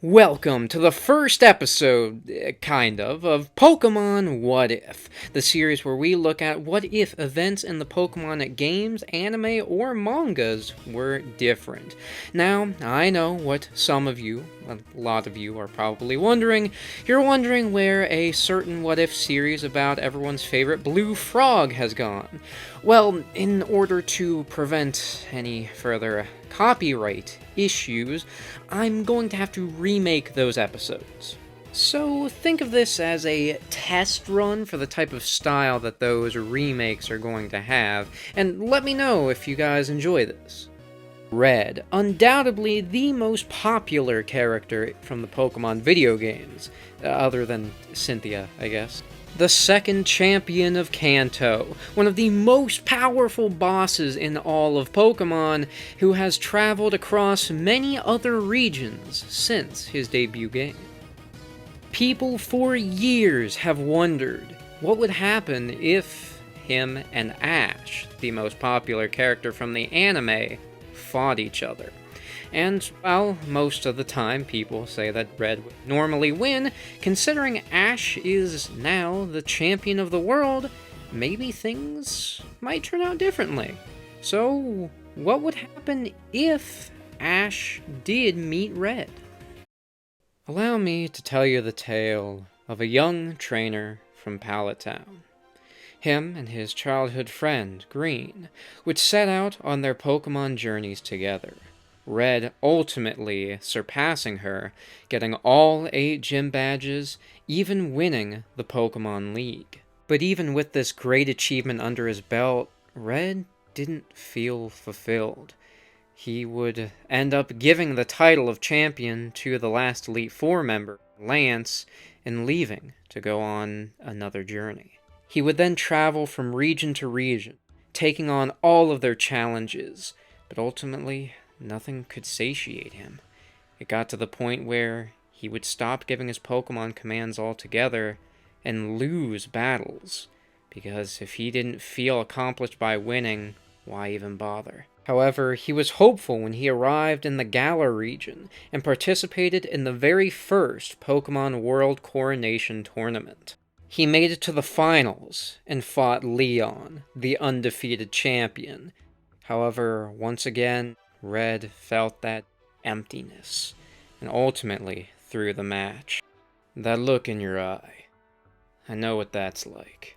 Welcome to the first episode, of Pokémon What If, the series where we look at what if events in the Pokémon games, anime, or mangas were different. Now, I know what some of you, a lot of you, are probably wondering. You're wondering where a certain What If series about everyone's favorite blue frog has gone. Well, in order to prevent any further copyright issues, I'm going to have to remake those episodes. So think of this as a test run for the type of style that those remakes are going to have, and let me know if you guys enjoy this. Red, undoubtedly the most popular character from the Pokemon video games, other than Cynthia, I guess. The second champion of Kanto, one of the most powerful bosses in all of Pokemon, who has traveled across many other regions since his debut game. People for years have wondered what would happen if him and Ash, the most popular character from the anime, fought each other. And, well, most of the time people say that Red would normally win. Considering Ash is now the champion of the world, maybe things might turn out differently. So, what would happen if Ash did meet Red? Allow me to tell you the tale of a young trainer from Pallet Town. Him and his childhood friend, Green, would set out on their Pokemon journeys together. Red ultimately surpassing her, getting all 8 gym badges, even winning the Pokemon League. But even with this great achievement under his belt, Red didn't feel fulfilled. He would end up giving the title of champion to the last Elite Four member, Lance, and leaving to go on another journey. He would then travel from region to region, taking on all of their challenges, but ultimately nothing could satiate him. It got to the point where he would stop giving his Pokemon commands altogether and lose battles, because if he didn't feel accomplished by winning, why even bother? However, he was hopeful when he arrived in the Galar region and participated in the very first Pokemon World Coronation Tournament. He made it to the finals and fought Leon, the undefeated champion. However, once again, Red felt that emptiness, and ultimately threw the match. That look in your eye, I know what that's like.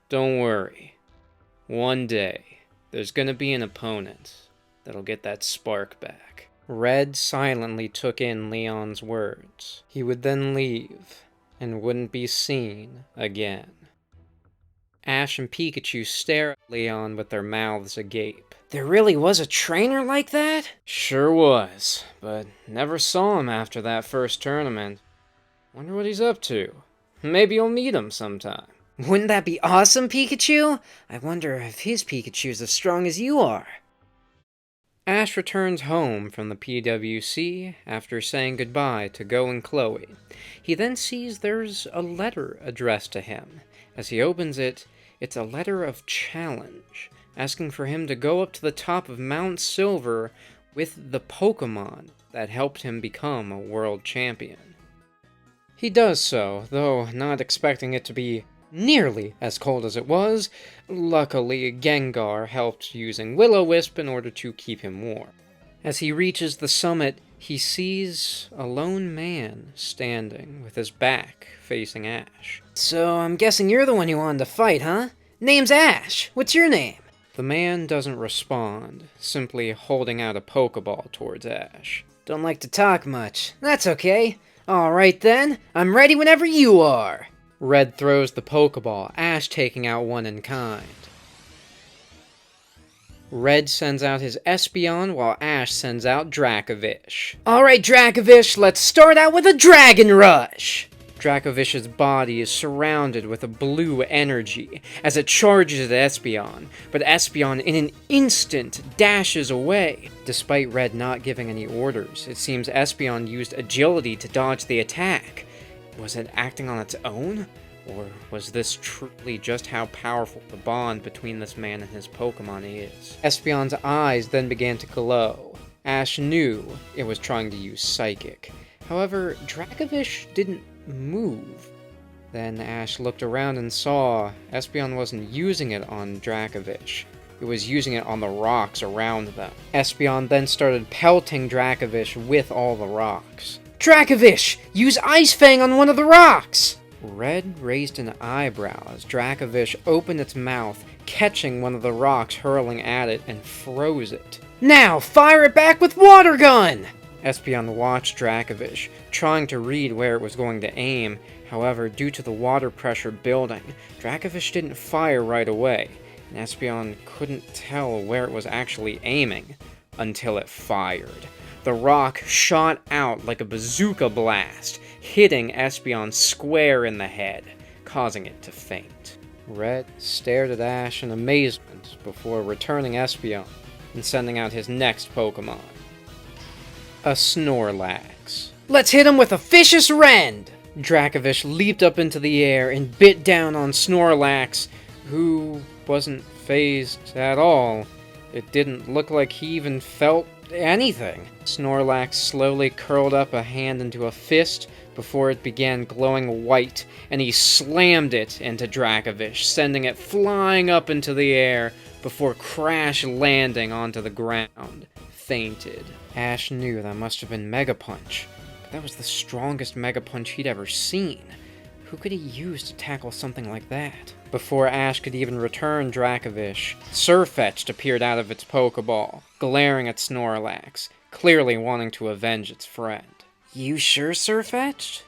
Don't worry, one day, there's gonna be an opponent that'll get that spark back. Red silently took in Leon's words. He would then leave, and wouldn't be seen again. Ash and Pikachu stare at Leon with their mouths agape. There really was a trainer like that? Sure was, but never saw him after that first tournament. Wonder what he's up to. Maybe you'll meet him sometime. Wouldn't that be awesome, Pikachu? I wonder if his Pikachu's as strong as you are. Ash returns home from the PWC after saying goodbye to Go and Chloe. He then sees there's a letter addressed to him. As he opens it, it's a letter of challenge, asking for him to go up to the top of Mount Silver with the Pokémon that helped him become a world champion. He does so, though not expecting it to be nearly as cold as it was. Luckily, Gengar helped using Will-O-Wisp in order to keep him warm. As he reaches the summit, he sees a lone man standing with his back facing Ash. So I'm guessing you're the one who wanted to fight, huh? Name's Ash. What's your name? The man doesn't respond, simply holding out a Pokeball towards Ash. Don't like to talk much. That's okay. Alright then, I'm ready whenever you are. Red throws the Pokeball, Ash taking out one in kind. Red sends out his Espeon, while Ash sends out Dracovish. Alright, Dracovish, let's start out with a Dragon Rush! Dracovish's body is surrounded with a blue energy as it charges at Espeon, but Espeon in an instant dashes away. Despite Red not giving any orders, it seems Espeon used agility to dodge the attack. Was it acting on its own? Or was this truly just how powerful the bond between this man and his Pokemon is? Espeon's eyes then began to glow. Ash knew it was trying to use Psychic. However, Dracovish didn't move. Then Ash looked around and saw Espeon wasn't using it on Dracovish. It was using it on the rocks around them. Espeon then started pelting Dracovish with all the rocks. Dracovish! Use Ice Fang on one of the rocks! Red raised an eyebrow as Dracovish opened its mouth, catching one of the rocks hurling at it, and froze it. Now, fire it back with Water Gun! Espeon watched Dracovish, trying to read where it was going to aim. However, due to the water pressure building, Dracovish didn't fire right away, and Espeon couldn't tell where it was actually aiming until it fired. The rock shot out like a bazooka blast, hitting Espeon square in the head, causing it to faint. Red stared at Ash in amazement before returning Espeon and sending out his next Pokémon. A Snorlax. Let's hit him with a Vicious Rend! Dracovish leaped up into the air and bit down on Snorlax, who wasn't phased at all. It didn't look like he even felt anything. Snorlax slowly curled up a hand into a fist before it began glowing white, and he slammed it into Dracovish, sending it flying up into the air before crash landing onto the ground. Fainted. Ash knew that must have been Mega Punch, but that was the strongest Mega Punch he'd ever seen. Who could he use to tackle something like that? Before Ash could even return Dracovish, Sirfetch'd appeared out of its Pokeball, glaring at Snorlax, clearly wanting to avenge its friend. You sure, Sirfetch'd?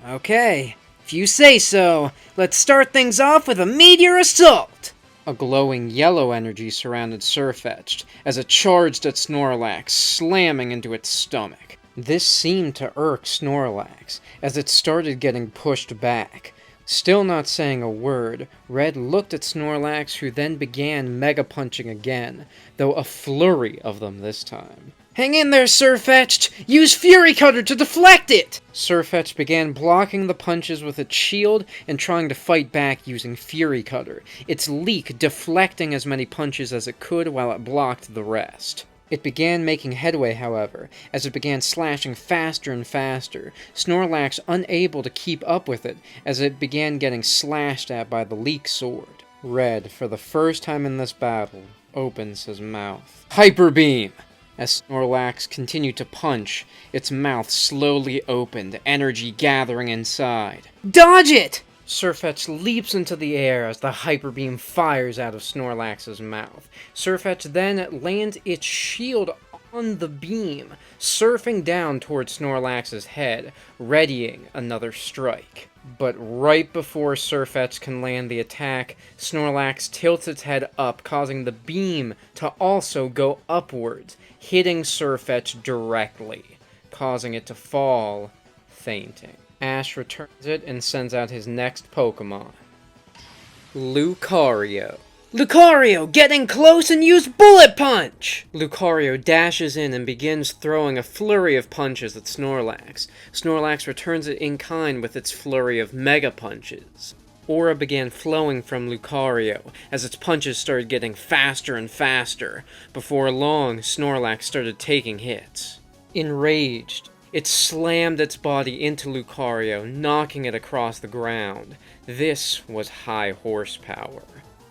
Okay, if you say so, let's start things off with a Meteor Assault! A glowing yellow energy surrounded Sirfetch'd as it charged at Snorlax, slamming into its stomach. This seemed to irk Snorlax, as it started getting pushed back. Still not saying a word, Red looked at Snorlax, who then began Mega Punching again, though a flurry of them this time. Hang in there, Sirfetch'd! Use Fury Cutter to deflect it! Sirfetch'd began blocking the punches with its shield and trying to fight back using Fury Cutter, its leak deflecting as many punches as it could while it blocked the rest. It began making headway, however, as it began slashing faster and faster, Snorlax unable to keep up with it as it began getting slashed at by the leak sword. Red, for the first time in this battle, opens his mouth. Hyper Beam! As Snorlax continued to punch, its mouth slowly opened, energy gathering inside. Dodge it! Sirfetch'd leaps into the air as the Hyper Beam fires out of Snorlax's mouth. Sirfetch'd then lands its shield on the beam, surfing down towards Snorlax's head, readying another strike. But right before Sirfetch'd can land the attack, Snorlax tilts its head up, causing the beam to also go upwards, hitting Sirfetch'd directly, causing it to fall, fainting. Ash returns it and sends out his next Pokemon. Lucario. Lucario, get in close and use Bullet Punch! Lucario dashes in and begins throwing a flurry of punches at Snorlax. Snorlax returns it in kind with its flurry of Mega Punches. Aura began flowing from Lucario as its punches started getting faster and faster. Before long, Snorlax started taking hits. Enraged, it slammed its body into Lucario, knocking it across the ground. This was high horsepower.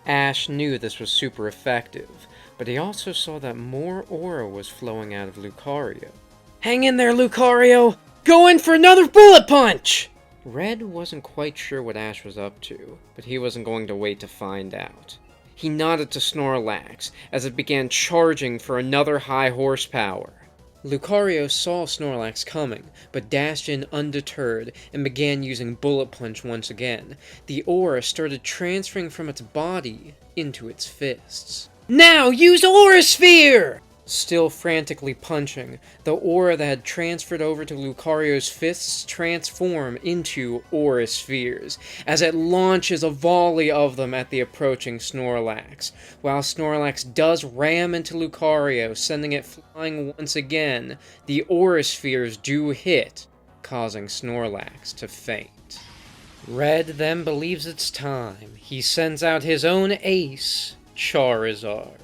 Ash knew this was super effective, but he also saw that more aura was flowing out of Lucario. Hang in there, Lucario! Go in for another Bullet Punch! Red wasn't quite sure what Ash was up to, but he wasn't going to wait to find out. He nodded to Snorlax as it began charging for another high horsepower. Lucario saw Snorlax coming, but dashed in undeterred and began using Bullet Punch once again. The aura started transferring from its body into its fists. Now use Aura Sphere! Still frantically punching, the aura that had transferred over to Lucario's fists transform into Aura Spheres, as it launches a volley of them at the approaching Snorlax. While Snorlax does ram into Lucario, sending it flying once again, the Aura Spheres do hit, causing Snorlax to faint. Red then believes it's time. He sends out his own ace, Charizard.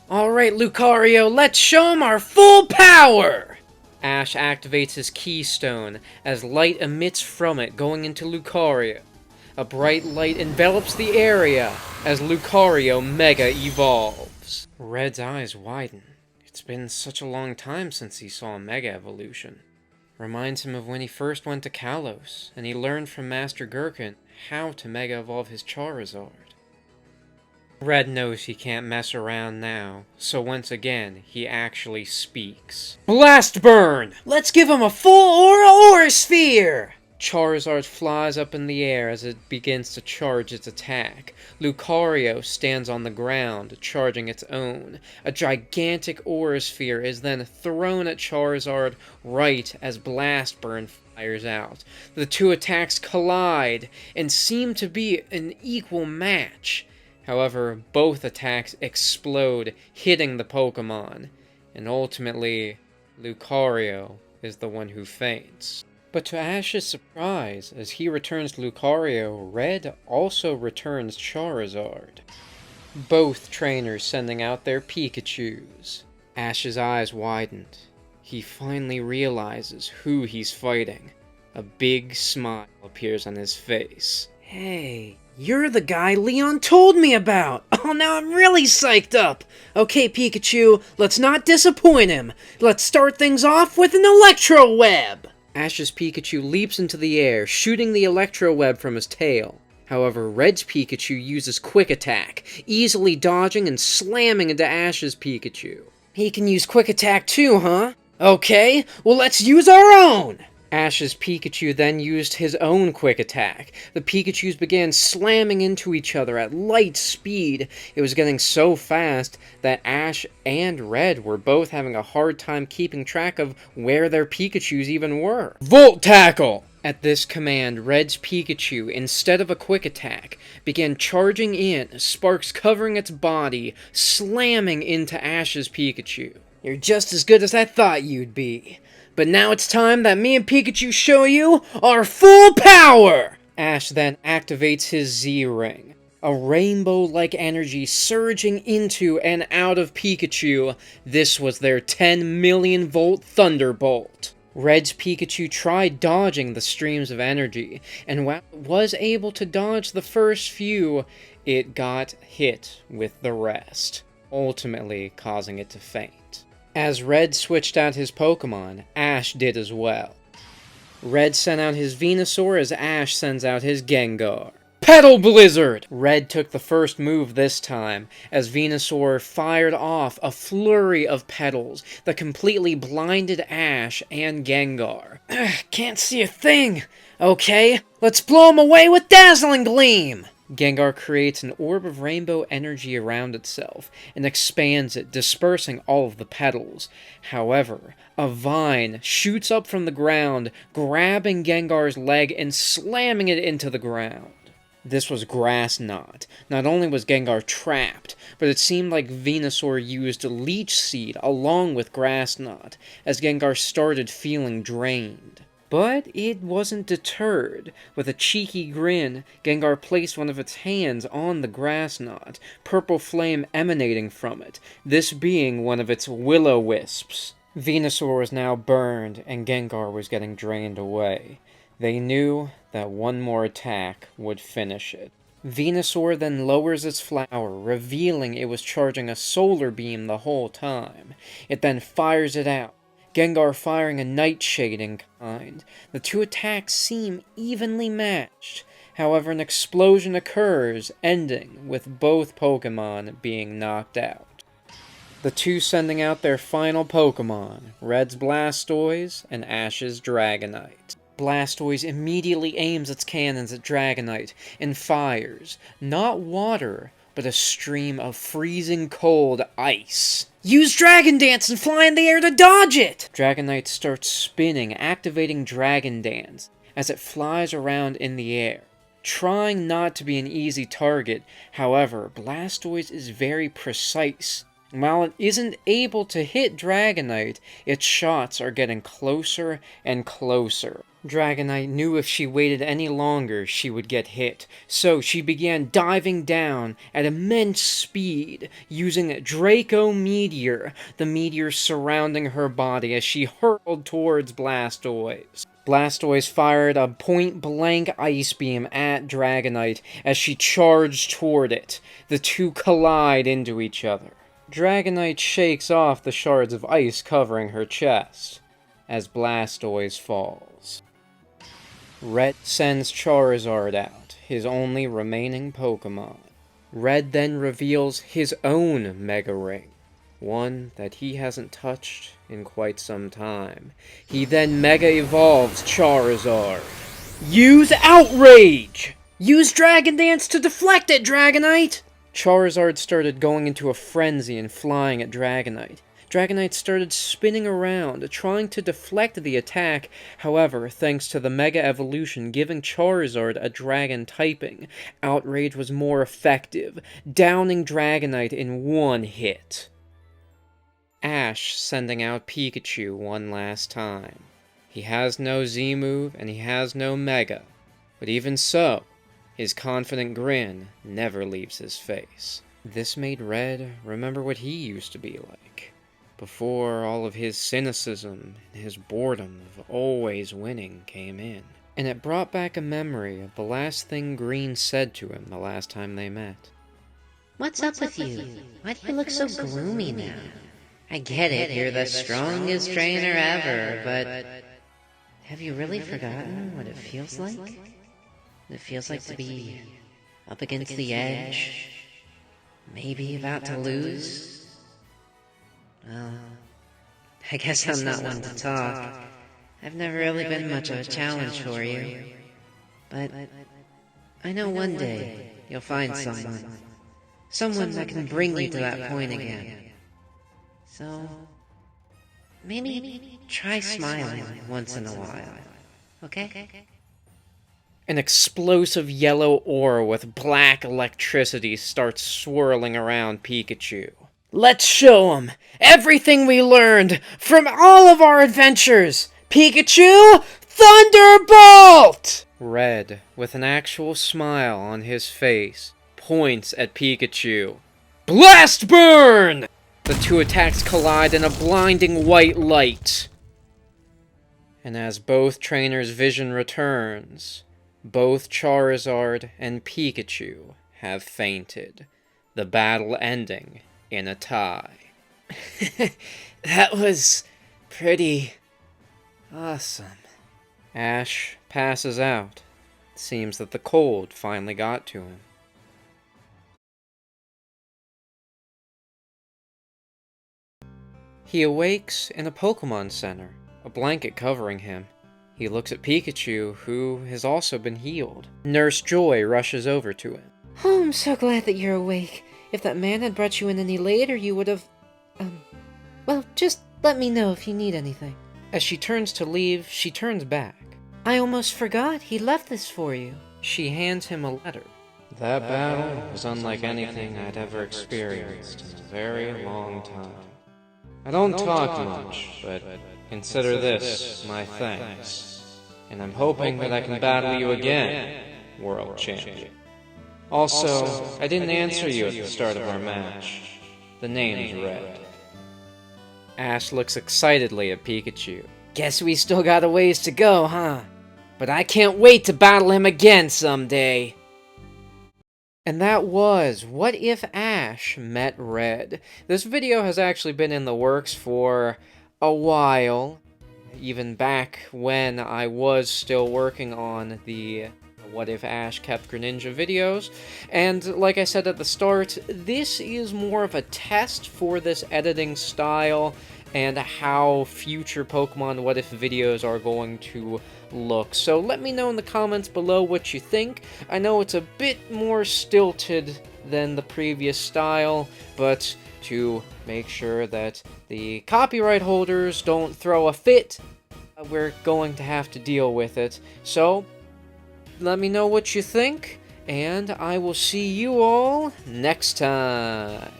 Alright, Lucario, let's show him our full power! Ash activates his keystone as light emits from it going into Lucario. A bright light envelops the area as Lucario Mega evolves. Red's eyes widen. It's been such a long time since he saw a Mega evolution. Reminds him of when he first went to Kalos, and he learned from Master Gurkhan how to Mega evolve his Charizard. Red knows he can't mess around now, so once again, he actually speaks. Blast Burn! Let's give him a full Aura Sphere! Charizard flies up in the air as it begins to charge its attack. Lucario stands on the ground, charging its own. A gigantic Aura Sphere is then thrown at Charizard right as Blast Burn fires out. The two attacks collide and seem to be an equal match. However, both attacks explode, hitting the Pokémon, and ultimately, Lucario is the one who faints. But to Ash's surprise, as he returns Lucario, Red also returns Charizard. Both trainers sending out their Pikachus. Ash's eyes widened. He finally realizes who he's fighting. A big smile appears on his face. Hey, you're the guy Leon told me about! Oh, now I'm really psyched up! Okay, Pikachu, let's not disappoint him! Let's start things off with an Electro Web! Ash's Pikachu leaps into the air, shooting the Electro Web from his tail. However, Red's Pikachu uses Quick Attack, easily dodging and slamming into Ash's Pikachu. He can use Quick Attack too, huh? Okay, well let's use our own! Ash's Pikachu then used his own Quick Attack. The Pikachus began slamming into each other at light speed. It was getting so fast that Ash and Red were both having a hard time keeping track of where their Pikachus even were. Volt Tackle! At this command, Red's Pikachu, instead of a Quick Attack, began charging in, sparks covering its body, slamming into Ash's Pikachu. You're just as good as I thought you'd be. But now it's time that me and Pikachu show you our full power! Ash then activates his Z-Ring, a rainbow-like energy surging into and out of Pikachu. This was their 10 million volt Thunderbolt. Red's Pikachu tried dodging the streams of energy, and while it was able to dodge the first few, it got hit with the rest, ultimately causing it to faint. As Red switched out his Pokémon, Ash did as well. Red sent out his Venusaur as Ash sends out his Gengar. Petal Blizzard! Red took the first move this time, as Venusaur fired off a flurry of petals that completely blinded Ash and Gengar. Can't see a thing! Okay, let's blow him away with Dazzling Gleam! Gengar creates an orb of rainbow energy around itself, and expands it, dispersing all of the petals. However, a vine shoots up from the ground, grabbing Gengar's leg and slamming it into the ground. This was Grass Knot. Not only was Gengar trapped, but it seemed like Venusaur used Leech Seed along with Grass Knot, as Gengar started feeling drained. But it wasn't deterred. With a cheeky grin, Gengar placed one of its hands on the Grass Knot, purple flame emanating from it, this being one of its Will-O-Wisps. Venusaur was now burned, and Gengar was getting drained away. They knew that one more attack would finish it. Venusaur then lowers its flower, revealing it was charging a solar beam the whole time. It then fires it out, Gengar firing a Nightshade in kind. The two attacks seem evenly matched. However, an explosion occurs, ending with both Pokémon being knocked out. The two sending out their final Pokémon, Red's Blastoise and Ash's Dragonite. Blastoise immediately aims its cannons at Dragonite and fires, not water, but a stream of freezing cold ice. Use Dragon Dance and fly in the air to dodge it! Dragonite starts spinning, activating Dragon Dance as it flies around in the air, trying not to be an easy target. However, Blastoise is very precise, While it isn't able to hit Dragonite, its shots are getting closer and closer. Dragonite knew if she waited any longer, she would get hit, so she began diving down at immense speed, using Draco Meteor, the meteor surrounding her body as she hurtled towards Blastoise. Blastoise fired a point-blank ice beam at Dragonite as she charged toward it. The two collide into each other. Dragonite shakes off the shards of ice covering her chest as Blastoise falls. Red sends Charizard out, his only remaining Pokémon. Red then reveals his own Mega Ring, one that he hasn't touched in quite some time. He then Mega Evolves Charizard. Use Outrage! Use Dragon Dance to deflect it, Dragonite! Charizard started going into a frenzy and flying at Dragonite. Dragonite started spinning around, trying to deflect the attack. However, thanks to the Mega Evolution giving Charizard a Dragon typing, Outrage was more effective, downing Dragonite in one hit. Ash sending out Pikachu one last time. He has no Z-move and he has no Mega, but even so, his confident grin never leaves his face. This made Red remember what he used to be like, before all of his cynicism and his boredom of always winning came in. And it brought back a memory of the last thing Green said to him the last time they met. What's up with you? Why do you look so gloomy now? I get it, you're the strongest trainer ever, but have you really forgotten what it feels like? What it feels like to be up against the edge, maybe about to lose? Well, I guess I'm not one to talk. I've never really been much of a challenge for you. But I know one day you'll find someone that can bring you to that point again. So maybe try smiling once in a while, okay? An explosive yellow aura with black electricity starts swirling around Pikachu. Let's show him everything we learned from all of our adventures! Pikachu, Thunderbolt! Red, with an actual smile on his face, points at Pikachu. Blast Burn! The two attacks collide in a blinding white light. And as both trainers' vision returns, both Charizard and Pikachu have fainted, the battle ending in a tie. That was pretty awesome. Ash passes out. It seems that the cold finally got to him. He awakes in a Pokémon Center, a blanket covering him. He looks at Pikachu, who has also been healed. Nurse Joy rushes over to him. Oh, I'm so glad that you're awake. If that man had brought you in any later, you would have... well, just let me know if you need anything. As she turns to leave, she turns back. I almost forgot. He left this for you. She hands him a letter. That battle was unlike anything I'd ever experienced in a very long time. I don't talk much, but consider this my thanks. And I'm hoping that I can battle you again, World Champion. Also, I didn't answer you at the start of our match. The name's Red. Ash looks excitedly at Pikachu. Guess we still got a ways to go, huh? But I can't wait to battle him again someday. And that was What If Ash Met Red. This video has actually been in the works for a while, even back when I was still working on the What If Ash Kept Greninja videos. And like I said at the start, this is more of a test for this editing style and how future Pokemon What If videos are going to look. So let me know in the comments below what you think. I know it's a bit more stilted than the previous style, but to make sure that the copyright holders don't throw a fit, we're going to have to deal with it. So let me know what you think, and I will see you all next time.